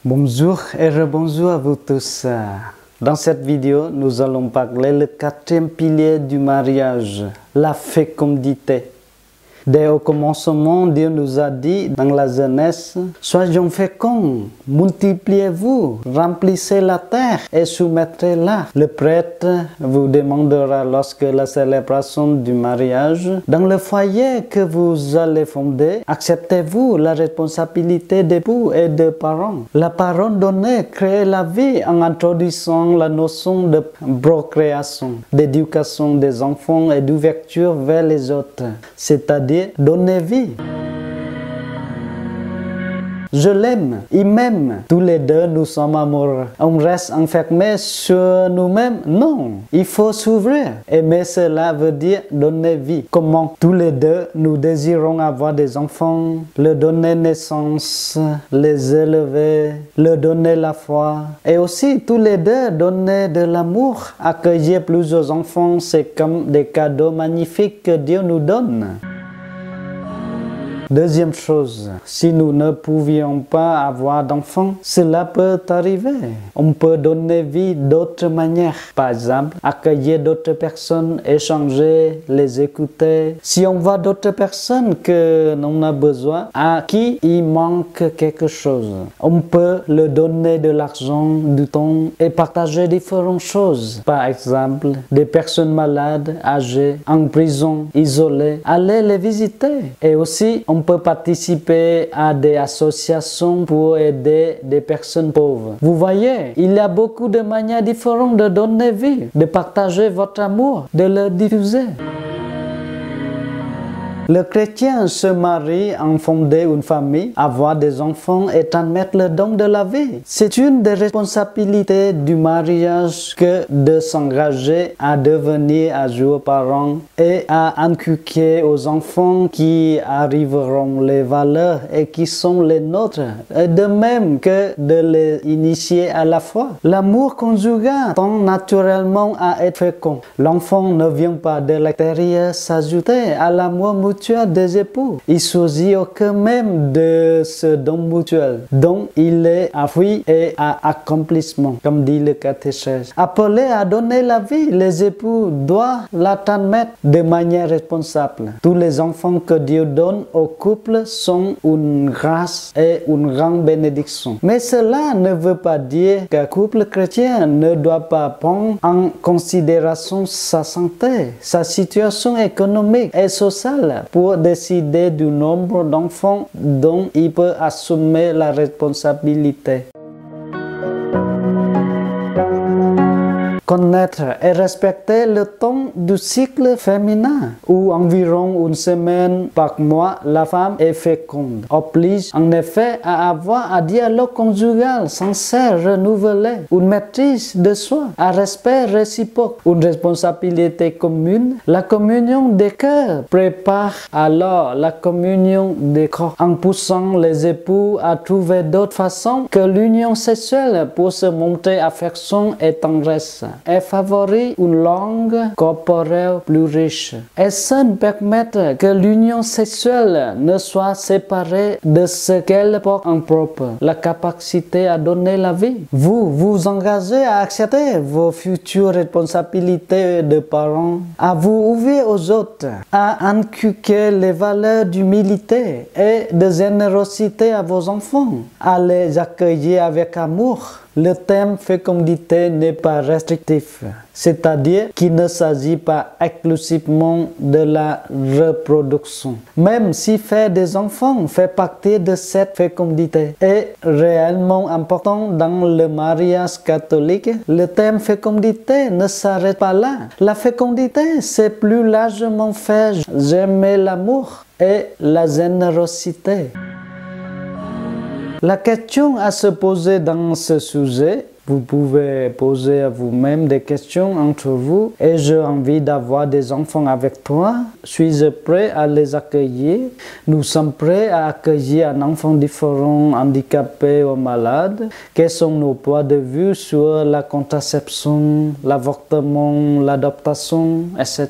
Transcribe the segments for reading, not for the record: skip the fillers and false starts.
Bonjour et rebonjour à vous tous. Dans cette vidéo, nous allons parler le quatrième pilier du mariage, la fécondité. Dès au commencement, Dieu nous a dit dans la Genèse, « Soyons féconds, multipliez-vous, remplissez la terre et soumettez-la. » Le prêtre vous demandera lorsque la célébration du mariage, dans le foyer que vous allez fonder, acceptez-vous la responsabilité d'époux et de parents. La parole donnée crée la vie en introduisant la notion de procréation, d'éducation des enfants et d'ouverture vers les autres, c'est-à-dire donner vie. Je l'aime, il m'aime. Tous les deux, nous sommes amoureux. On reste enfermé sur nous-mêmes? Non, il faut s'ouvrir. Aimer, cela veut dire donner vie. Comment? Tous les deux, nous désirons avoir des enfants, leur donner naissance, les élever, leur donner la foi. Et aussi, tous les deux, donner de l'amour. Accueillir plusieurs enfants, c'est comme des cadeaux magnifiques que Dieu nous donne. Deuxième chose, si nous ne pouvions pas avoir d'enfants, cela peut arriver. On peut donner vie d'autres manières. Par exemple, accueillir d'autres personnes, échanger, les écouter. Si on voit d'autres personnes que l'on a besoin, à qui il manque quelque chose, on peut leur donner de l'argent, du temps et partager différentes choses. Par exemple, des personnes malades, âgées, en prison, isolées, aller les visiter. Et aussi, on peut participer à des associations pour aider des personnes pauvres. Vous voyez, il y a beaucoup de manières différentes de donner vie, de partager votre amour, de le diffuser. Le chrétien se marie en fonder une famille, avoir des enfants et transmettre le don de la vie. C'est une des responsabilités du mariage que de s'engager à devenir un jour parent et à inculquer aux enfants qui arriveront les valeurs et qui sont les nôtres. Et de même que de les initier à la foi. L'amour conjugal tend naturellement à être fécond. L'enfant ne vient pas de l'extérieur s'ajouter à l'amour mutuel des époux. Il s'agit au cœur même de ce don mutuel, dont il est à fruit et à accomplissement, comme dit le catéchèse. Appelés à donner la vie, les époux doivent la transmettre de manière responsable. Tous les enfants que Dieu donne au couple sont une grâce et une grande bénédiction. Mais cela ne veut pas dire qu'un couple chrétien ne doit pas prendre en considération sa santé, sa situation économique et sociale, pour décider du nombre d'enfants dont il peut assumer la responsabilité. Connaître et respecter le temps du cycle féminin, où environ une semaine par mois, la femme est féconde, oblige en effet à avoir un dialogue conjugal sincère renouvelé, une maîtrise de soi, un respect réciproque, une responsabilité commune. La communion des cœurs prépare alors la communion des corps, en poussant les époux à trouver d'autres façons que l'union sexuelle pour se montrer affection et tendresse, et favorise une langue corporelle plus riche. Et saines permettent que l'union sexuelle ne soit séparée de ce qu'elle porte en propre, la capacité à donner la vie. Vous vous engagez à accepter vos futures responsabilités de parents, à vous ouvrir aux autres, à inculquer les valeurs d'humilité et de générosité à vos enfants, à les accueillir avec amour. Le thème fécondité n'est pas restrictif, c'est-à-dire qu'il ne s'agit pas exclusivement de la reproduction. Même si faire des enfants fait partie de cette fécondité est réellement important dans le mariage catholique, le thème fécondité ne s'arrête pas là. La fécondité, c'est plus largement faire germer l'amour et la générosité. La question à se poser dans ce sujet, vous pouvez poser à vous-même des questions entre vous. Ai-je envie d'avoir des enfants avec toi? Suis-je prêt à les accueillir? Nous sommes prêts à accueillir un enfant différent, handicapé ou malade. Quels sont nos points de vue sur la contraception, l'avortement, l'adoption, etc.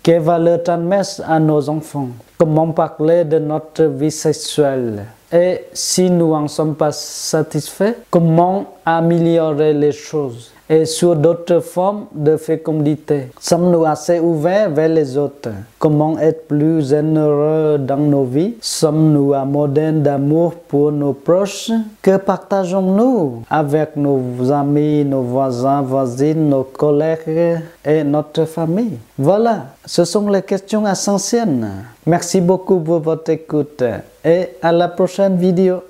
Quelles valeurs transmettre à nos enfants? Comment parler de notre vie sexuelle? Et si nous n'en sommes pas satisfaits, comment améliorer les choses? Et sur d'autres formes de fécondité. Sommes-nous assez ouverts vers les autres? Comment être plus généreux dans nos vies? Sommes-nous un modèle d'amour pour nos proches? Que partageons-nous avec nos amis, nos voisins, voisines, nos collègues et notre famille? Voilà, ce sont les questions essentielles. Merci beaucoup pour votre écoute et à la prochaine vidéo.